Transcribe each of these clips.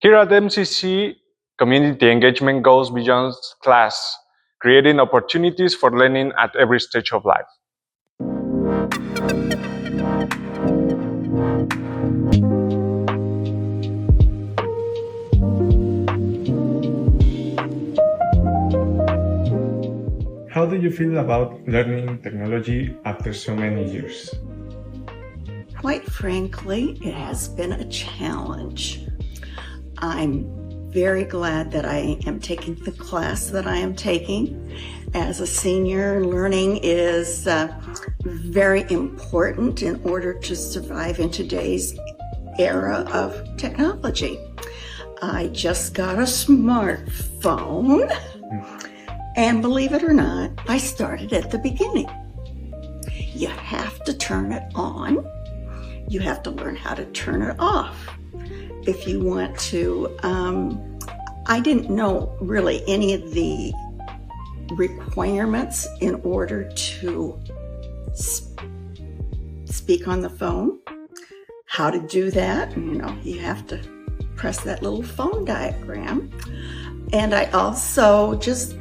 Here at MCC, community engagement goes beyond class, creating opportunities for learning at every stage of life. How do you feel about learning technology after so many years? Quite frankly, it has been a challenge. I'm very glad that I am taking the class that I am taking. As a senior, learning is very important in order to survive in today's era of technology. I just got a smartphone, and believe it or not, I started at the beginning. You have to turn it on. You have to learn how to turn it off. If you want to, I didn't know really any of the requirements in order to speak on the phone, how to do that. You have to press that little phone diagram. And I also just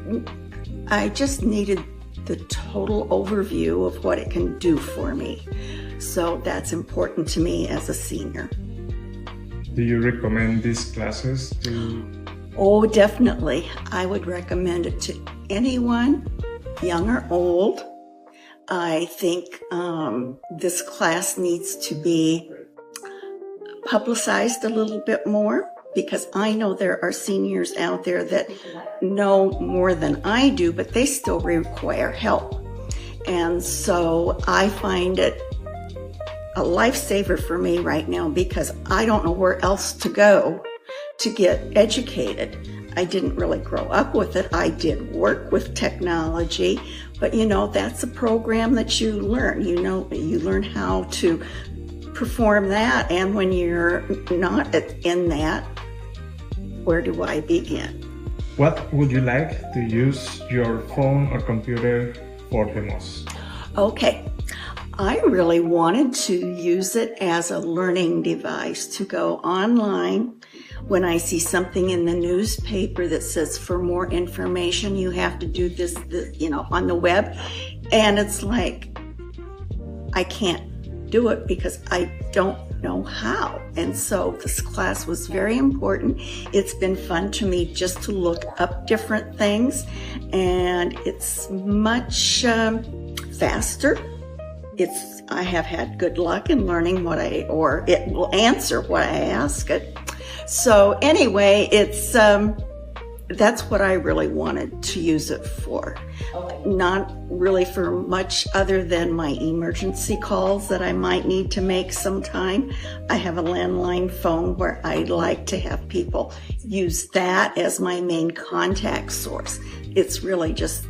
needed the total overview of what it can do for me. So that's important to me as a senior. Do you recommend these classes to? Oh, definitely. I would recommend it to anyone, young or old. I think this class needs to be publicized a little bit more, because I know there are seniors out there that know more than I do, but they still require help. And so I find it a lifesaver for me right now, because I don't know where else to go to get educated. I didn't really grow up with it. I did work with technology, but that's a program that you learn. You learn how to perform that, and when you're not in that, where do I begin? What would you like to use your phone or computer for the most? Okay. I really wanted to use it as a learning device, to go online when I see something in the newspaper that says for more information you have to do this, on the web. And it's like, I can't do it because I don't know how. And so this class was very important. It's been fun to me just to look up different things, and it's much faster. I have had good luck in learning it will answer what I ask it. So anyway, that's what I really wanted to use it for. Not really for much other than my emergency calls that I might need to make sometime. I have a landline phone where I like to have people use that as my main contact source. It's really just,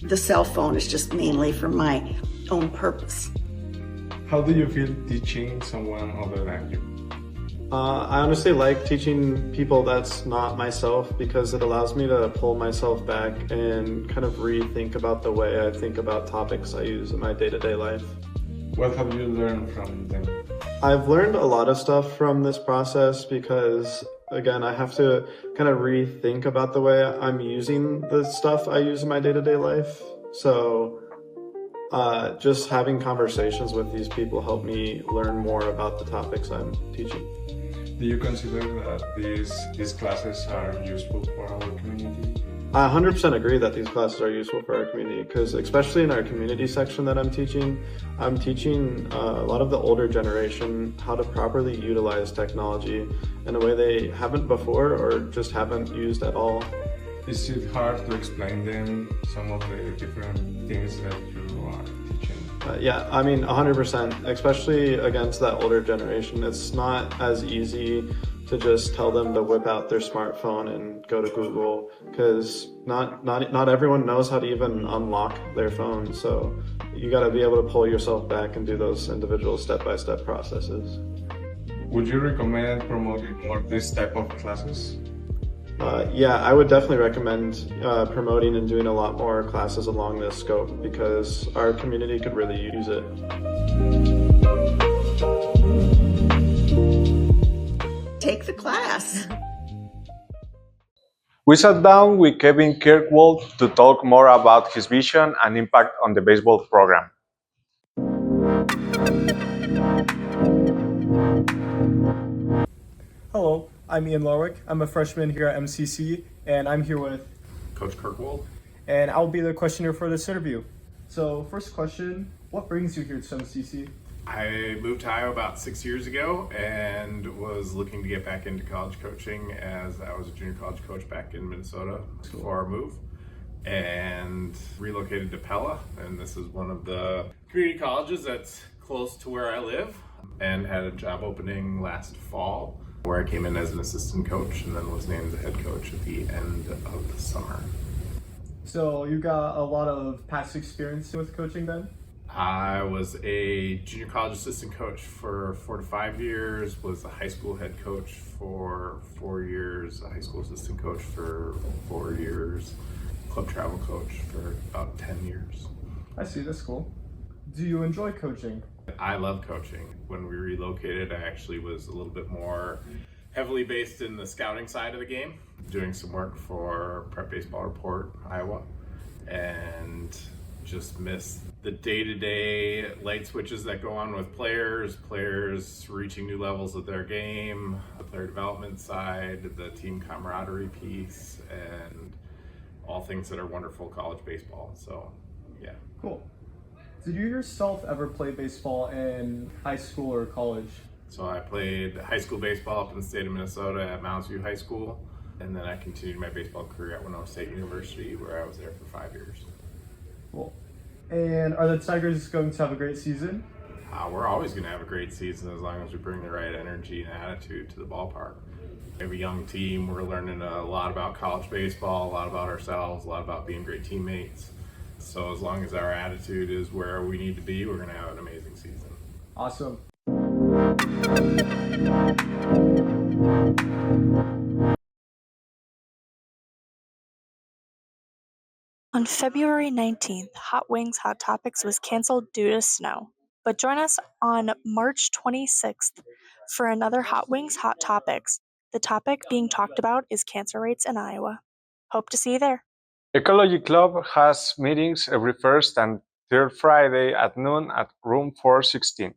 the cell phone is just mainly for my own purpose. How do you feel teaching someone other than you? I honestly like teaching people that's not myself, because it allows me to pull myself back and kind of rethink about the way I think about topics I use in my day-to-day life. What have you learned from them? I've learned a lot of stuff from this process because, again, I have to kind of rethink about the way I'm using the stuff I use in my day-to-day life. So just having conversations with these people help me learn more about the topics I'm teaching. Do you consider that these classes are useful for our community? I 100% agree that these classes are useful for our community, because especially in our community section that I'm teaching a lot of the older generation how to properly utilize technology in a way they haven't before or just haven't used at all. Is it hard to explain them some of the different things that you are teaching? Yeah, I mean 100%, especially against that older generation. It's not as easy to just tell them to whip out their smartphone and go to Google, because not everyone knows how to even unlock their phone. So you got to be able to pull yourself back and do those individual step-by-step processes. Would you recommend promoting more this type of classes? Yeah, I would definitely recommend promoting and doing a lot more classes along this scope, because our community could really use it. Take the class. We sat down with Kevin Kirkwold to talk more about his vision and impact on the baseball program. Hello, I'm Ian Larwick. I'm a freshman here at MCC, and I'm here with, Coach Kirkwold. and I'll be the questioner for this interview. So, first question, what brings you here to MCC? I moved to Iowa about 6 years ago and was looking to get back into college coaching as I was a junior college coach back in Minnesota before our move, and relocated to Pella. And this is one of the community colleges that's close to where I live, and had a job opening last fall where I came in as an assistant coach and then was named the head coach at the end of the summer. So, you got a lot of past experience with coaching then? I was a junior college assistant coach for 4 to 5 years, was a high school head coach for 4 years, a high school assistant coach for 4 years, club travel coach for about 10 years. I see, that's cool. Do you enjoy coaching? I love coaching. When we relocated, I actually was a little bit more heavily based in the scouting side of the game, doing some work for Prep Baseball Report, Iowa, and just miss the day-to-day light switches that go on with players reaching new levels of their game, the player development side, the team camaraderie piece, and all things that are wonderful college baseball. So, yeah. Cool. Did you yourself ever play baseball in high school or college? So I played high school baseball up in the state of Minnesota at Mounds View High School, and then I continued my baseball career at Winona State University, where I was there for 5 years. Cool. And are the Tigers going to have a great season? We're always going to have a great season as long as we bring the right energy and attitude to the ballpark. We have a young team. We're learning a lot about college baseball, a lot about ourselves, a lot about being great teammates. So as long as our attitude is where we need to be, we're going to have an amazing season. Awesome. On February 19th, Hot Wings Hot Topics was canceled due to snow. But join us on March 26th for another Hot Wings Hot Topics. The topic being talked about is cancer rates in Iowa. Hope to see you there. Ecology Club has meetings every first and third Friday at noon at room 416.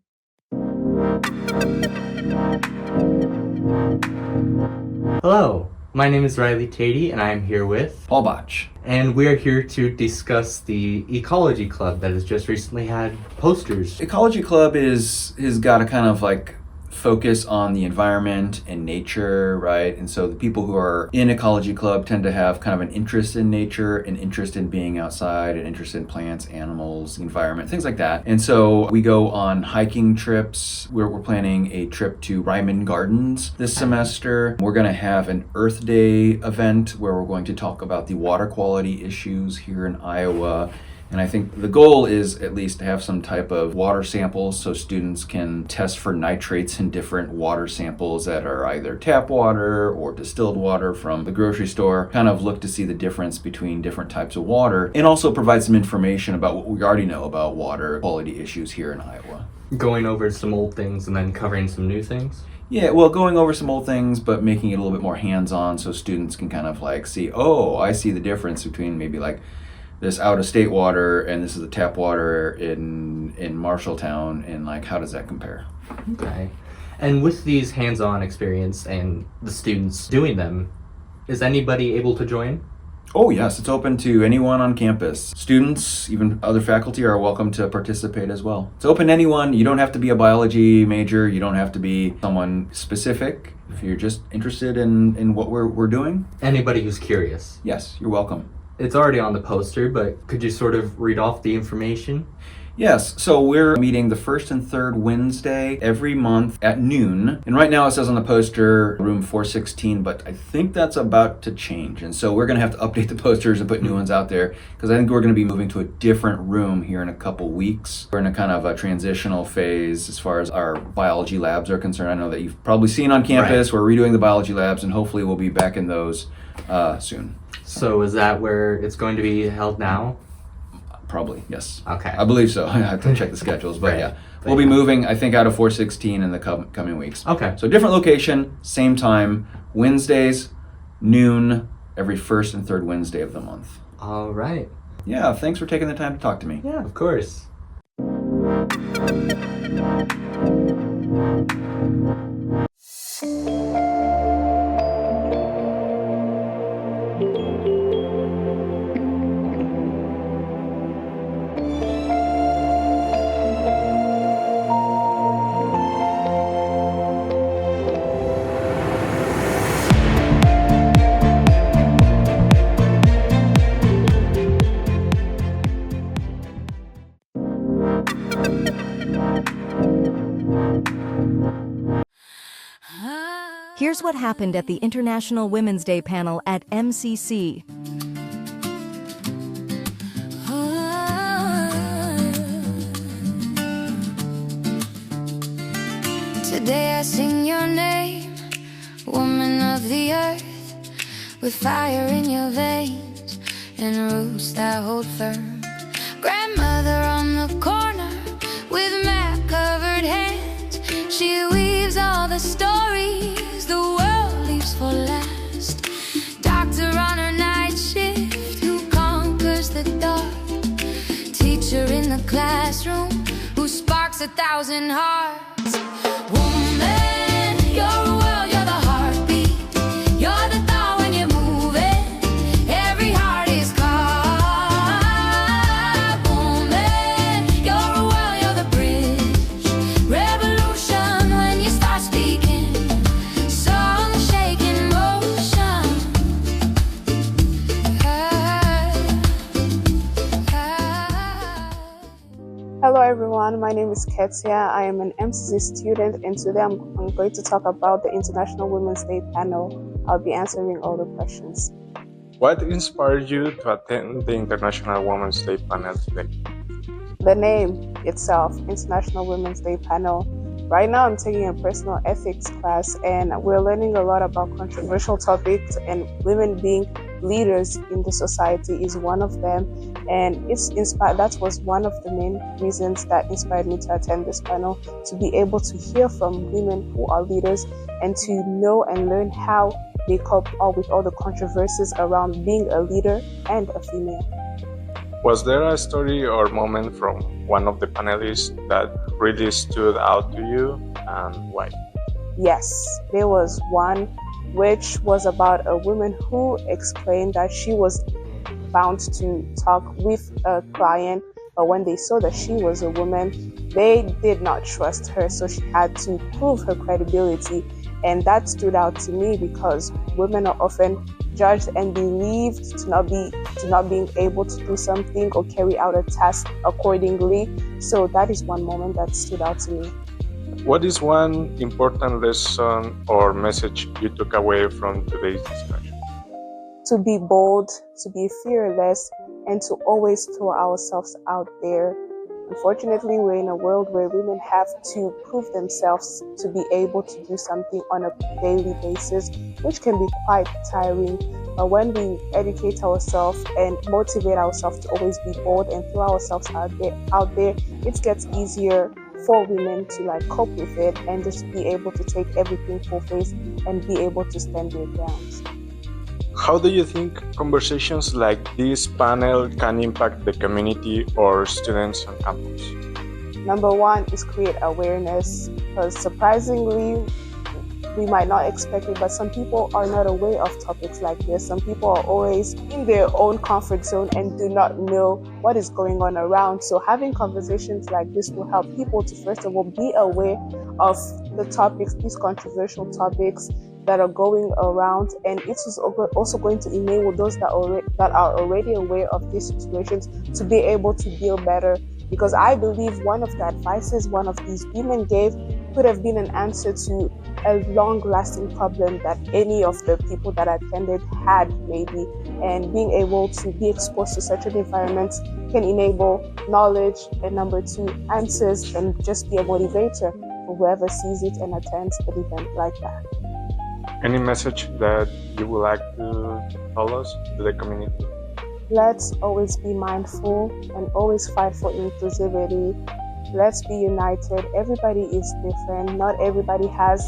Hello, my name is Riley Tatey and I am here with Paul Botch. And we are here to discuss the Ecology Club that has just recently had posters. Ecology Club has got a kind of like focus on the environment and nature, right? And so the people who are in Ecology Club tend to have kind of an interest in nature, an interest in being outside, an interest in plants, animals, the environment, things like that. And so we go on hiking trips. We're planning a trip to Ryman Gardens this semester. We're going to have an Earth Day event where we're going to talk about the water quality issues here in Iowa. And I think the goal is at least to have some type of water samples so students can test for nitrates in different water samples that are either tap water or distilled water from the grocery store, kind of look to see the difference between different types of water, and also provide some information about what we already know about water quality issues here in Iowa. Going over some old things and then covering some new things. Yeah, well, going over some old things, but making it a little bit more hands-on so students can kind of like see, oh, I see the difference between maybe like this out-of-state water and this is the tap water in Marshalltown, and like how does that compare? Okay. And with these hands-on experience and the students doing them, is anybody able to join? Oh yes, it's open to anyone on campus. Students, even other faculty, are welcome to participate as well. It's open to anyone. You don't have to be a biology major. You don't have to be someone specific. If you're just interested in what we're doing. Anybody who's curious. Yes, you're welcome. It's already on the poster, but could you sort of read off the information? Yes, so we're meeting the first and third Wednesday every month at noon. And right now it says on the poster room 416, but I think that's about to change. And so we're going to have to update the posters and put new ones out there because I think we're going to be moving to a different room here in a couple weeks. We're in a kind of a transitional phase as far as our biology labs are concerned. I know that you've probably seen on campus, We're redoing the biology labs, and hopefully we'll be back in those soon. So is that where it's going to be held now? Probably, yes. Okay. I believe so. I have to check the schedules, but yeah. We'll be moving, I think, out of 416 in the coming weeks. Okay. So different location, same time, Wednesdays, noon, every first and third Wednesday of the month. All right. Yeah, thanks for taking the time to talk to me. Yeah, of course. Here's what happened at the International Women's Day panel at MCC. Today I sing your name, woman of the earth, with fire in your veins and roots that hold firm. Grandmother on the corner with map-covered hands, she weaves all the stories the world leaves for last. Doctor on her night shift who conquers the dark, teacher in the classroom who sparks 1,000 hearts. Woman, you're a world, you're the heartbeat, you're the thought when you're moving, every heart is caught. Woman, you're a world, you're the bridge, revolution when you start speaking, song shaking motion. Hello everyone, my name is Ketia. I am an MCC student and today I'm going to talk about the International Women's Day panel. I'll be answering all the questions. What inspired you to attend the International Women's Day panel today? The name itself, International Women's Day panel. Right now I'm taking a personal ethics class and we're learning a lot about controversial topics, and women being leaders in the society is one of them, and that was one of the main reasons that inspired me to attend this panel, to be able to hear from women who are leaders and to know and learn how they cope up with all the controversies around being a leader and a female. Was there a story or moment from one of the panelists that really stood out to you, and why? Yes, there was one which was about a woman who explained that she was bound to talk with a client, but when they saw that she was a woman, they did not trust her, so she had to prove her credibility. And that stood out to me because women are often judged and believed to not being able to do something or carry out a task accordingly. So that is one moment that stood out to me. What is one important lesson or message you took away from today's discussion? To be bold, to be fearless, and to always throw ourselves out there. Unfortunately, we're in a world where women have to prove themselves to be able to do something on a daily basis, which can be quite tiring. But when we educate ourselves and motivate ourselves to always be bold and throw ourselves out there, it gets easier for women to cope with it and just be able to take everything full face and be able to stand their grounds. How do you think conversations like this panel can impact the community or students on campus? Number one is create awareness, because surprisingly, we might not expect it, but some people are not aware of topics like this. Some people are always in their own comfort zone and do not know what is going on around. So having conversations like this will help people to, first of all, be aware of the topics, these controversial topics that are going around, and it is also going to enable those that are already aware of these situations to be able to deal better. Because I believe one of the advices one of these women gave could have been an answer to a long-lasting problem that any of the people that attended had maybe, and being able to be exposed to such an environment can enable knowledge, and number two, answers, and just be a motivator for whoever sees it and attends an event like that. Any message that you would like to tell us to the community? Let's always be mindful and always fight for inclusivity. Let's be united. Everybody is different. Not everybody has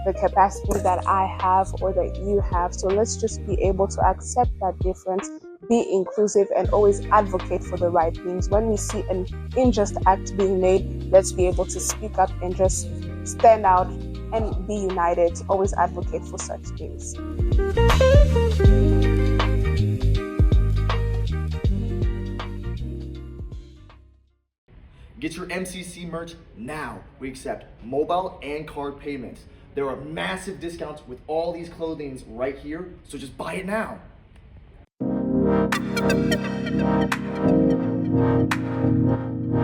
the capacity that I have or that you have. So let's just be able to accept that difference, be inclusive, and always advocate for the right things. When we see an unjust act being made, let's be able to speak up and just stand out and be united. Always advocate for such things. Get your MCC merch now. We accept mobile and card payments. There are massive discounts with all these clothings right here, so just buy it now.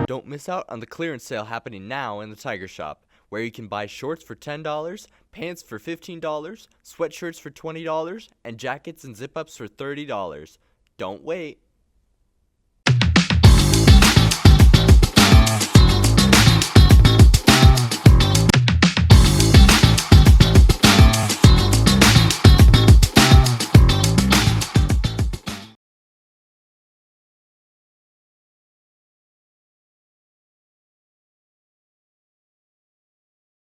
Don't miss out on the clearance sale happening now in the Tiger Shop, where you can buy shorts for $10, pants for $15, sweatshirts for $20, and jackets and zip-ups for $30. Don't wait.